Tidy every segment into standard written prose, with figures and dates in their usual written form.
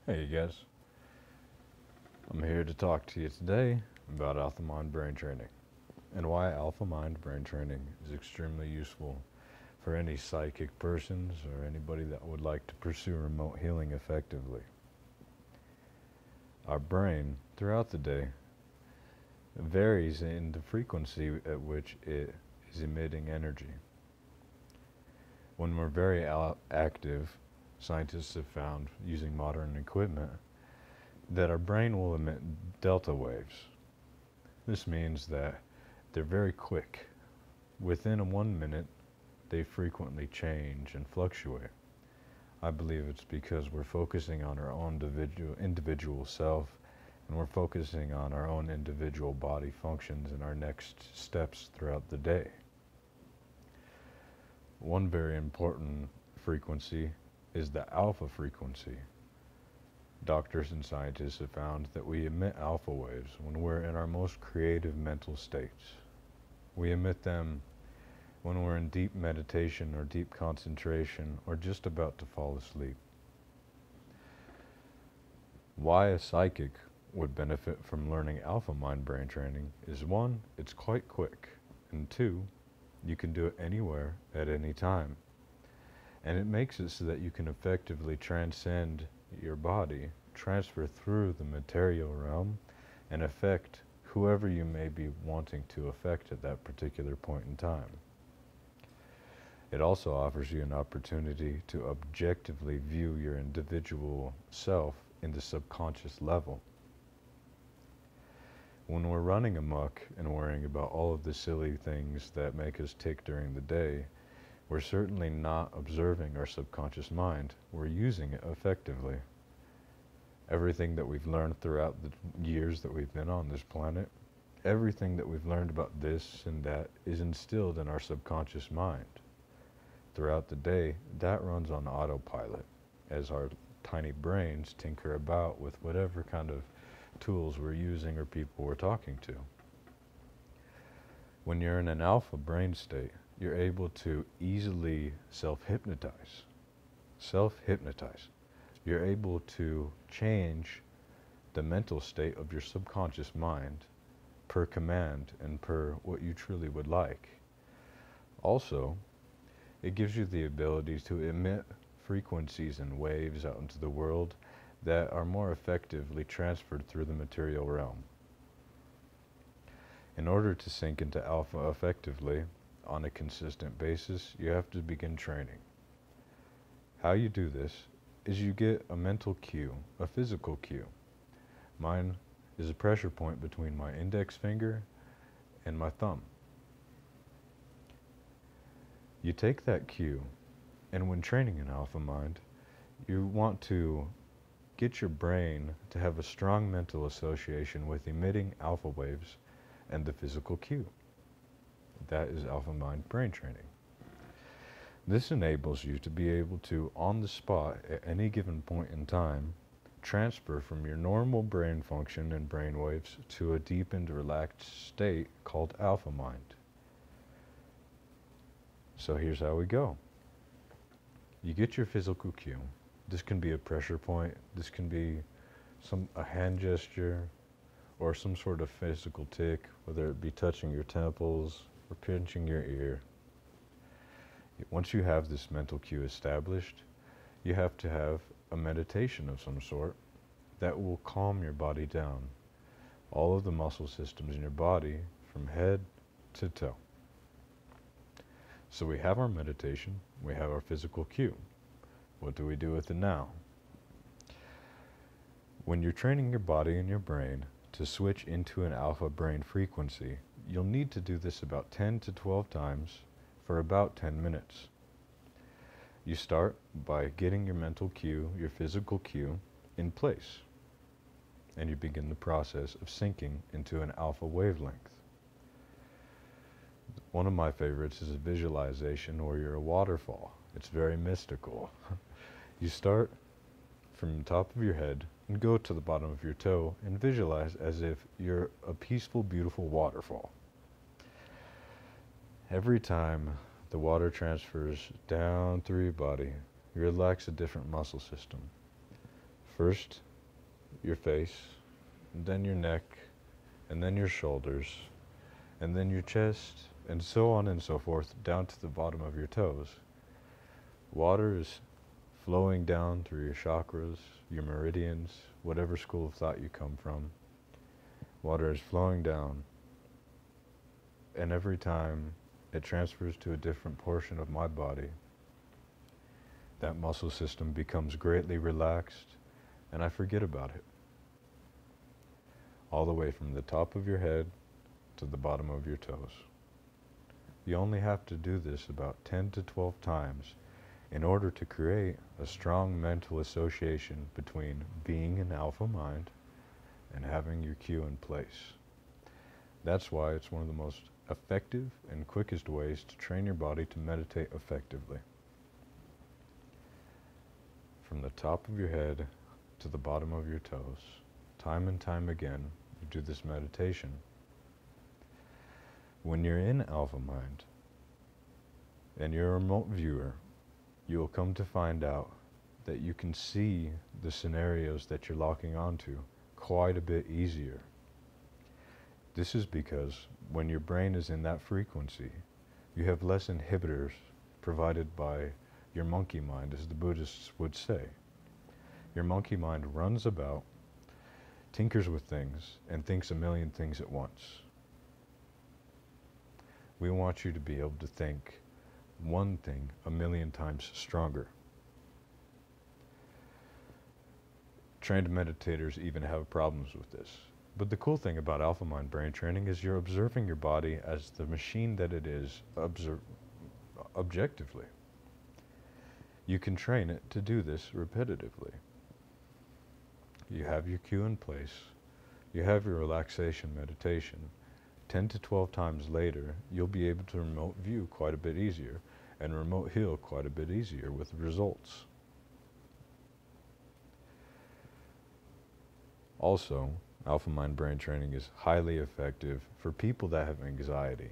Hey you guys, I'm here to talk to you today about alpha mind brain training and why alpha mind brain training is extremely useful for any psychic persons or anybody that would like to pursue remote healing effectively. Our brain throughout the day varies in the frequency at which it is emitting energy. When we're very active, scientists have found using modern equipment that our brain will emit delta waves. This means that they're very quick. Within 1 minute, they frequently change and fluctuate. I believe it's because we're focusing on our own individual self, and we're focusing on our own individual body functions and our next steps throughout the day. One very important frequency is the alpha frequency. Doctors and scientists have found that we emit alpha waves when we're in our most creative mental states. We emit them when we're in deep meditation or deep concentration or just about to fall asleep. Why a psychic would benefit from learning alpha mind brain training is one, it's quite quick, and two, you can do it anywhere at any time. And it makes it so that you can effectively transcend your body, transfer through the material realm, and affect whoever you may be wanting to affect at that particular point in time. It also offers you an opportunity to objectively view your individual self in the subconscious level. When we're running amok and worrying about all of the silly things that make us tick during the day, we're certainly not observing our subconscious mind. We're using it effectively. Everything that we've learned throughout the years that we've been on this planet, everything that we've learned about this and that is instilled in our subconscious mind. Throughout the day, that runs on autopilot as our tiny brains tinker about with whatever kind of tools we're using or people we're talking to. When you're in an alpha brain state, you're able to easily self-hypnotize. Self-hypnotize. You're able to change the mental state of your subconscious mind per command and per what you truly would like. Also, it gives you the ability to emit frequencies and waves out into the world that are more effectively transferred through the material realm. In order to sink into alpha effectively on a consistent basis, you have to begin training. How you do this is you get a mental cue, a physical cue. Mine is a pressure point between my index finger and my thumb. You take that cue, and when training in alpha mind, you want to get your brain to have a strong mental association with emitting alpha waves and the physical cue. That is alpha mind brain training. This enables you to be able to, on the spot, at any given point in time, transfer from your normal brain function and brain waves to a deepened, relaxed state called alpha mind. So here's how we go. You get your physical cue. This can be a pressure point, this can be a hand gesture, or some sort of physical tick, whether it be touching your temples or pinching your ear. Once you have this mental cue established, you have to have a meditation of some sort that will calm your body down. All of the muscle systems in your body from head to toe. So we have our meditation, we have our physical cue. What do we do with it now? When you're training your body and your brain to switch into an alpha brain frequency, you'll need to do this about 10 to 12 times for about 10 minutes. You start by getting your mental cue, your physical cue, in place. And you begin the process of sinking into an alpha wavelength. One of my favorites is a visualization where you're a waterfall. It's very mystical. You start from the top of your head and go to the bottom of your toe and visualize as if you're a peaceful, beautiful waterfall. Every time the water transfers down through your body, you relax a different muscle system. First, your face, and then your neck, and then your shoulders, and then your chest, and so on and so forth, down to the bottom of your toes. Water is flowing down through your chakras, your meridians, whatever school of thought you come from. Water is flowing down, and every time it transfers to a different portion of my body, that muscle system becomes greatly relaxed, and I forget about it. All the way from the top of your head to the bottom of your toes. You only have to do this about 10 to 12 times in order to create a strong mental association between being an alpha mind and having your cue in place. That's why it's one of the most effective and quickest ways to train your body to meditate effectively. From the top of your head to the bottom of your toes, time and time again, you do this meditation. When you're in alpha mind and you're a remote viewer, you'll come to find out that you can see the scenarios that you're locking onto quite a bit easier. This is because when your brain is in that frequency, you have less inhibitors provided by your monkey mind, as the Buddhists would say. Your monkey mind runs about, tinkers with things, and thinks a million things at once. We want you to be able to think one thing a million times stronger. Trained meditators even have problems with this. But the cool thing about alpha mind brain training is you're observing your body as the machine that it is, objectively. You can train it to do this repetitively. You have your cue in place. You have your relaxation meditation. 10 to 12 times later, you'll be able to remote view quite a bit easier and remote heal quite a bit easier with results. Also, alpha mind brain training is highly effective for people that have anxiety.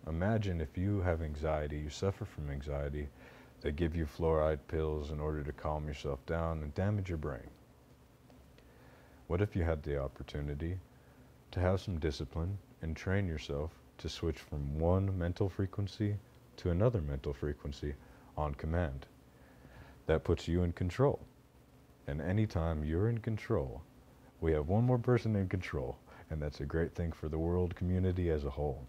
Imagine if you have anxiety, you suffer from anxiety, they give you fluoride pills in order to calm yourself down and damage your brain. What if you had the opportunity to have some discipline and train yourself to switch from one mental frequency to another mental frequency on command? That puts you in control. And anytime you're in control, we have one more person in control, and that's a great thing for the world community as a whole.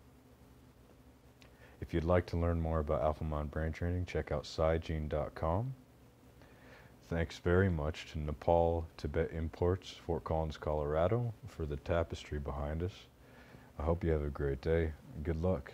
If you'd like to learn more about Alpha Mind Brain Training, check out psiGene.com. Thanks very much to Nepal Tibet Imports, Fort Collins, Colorado, for the tapestry behind us. I hope you have a great day. Good luck.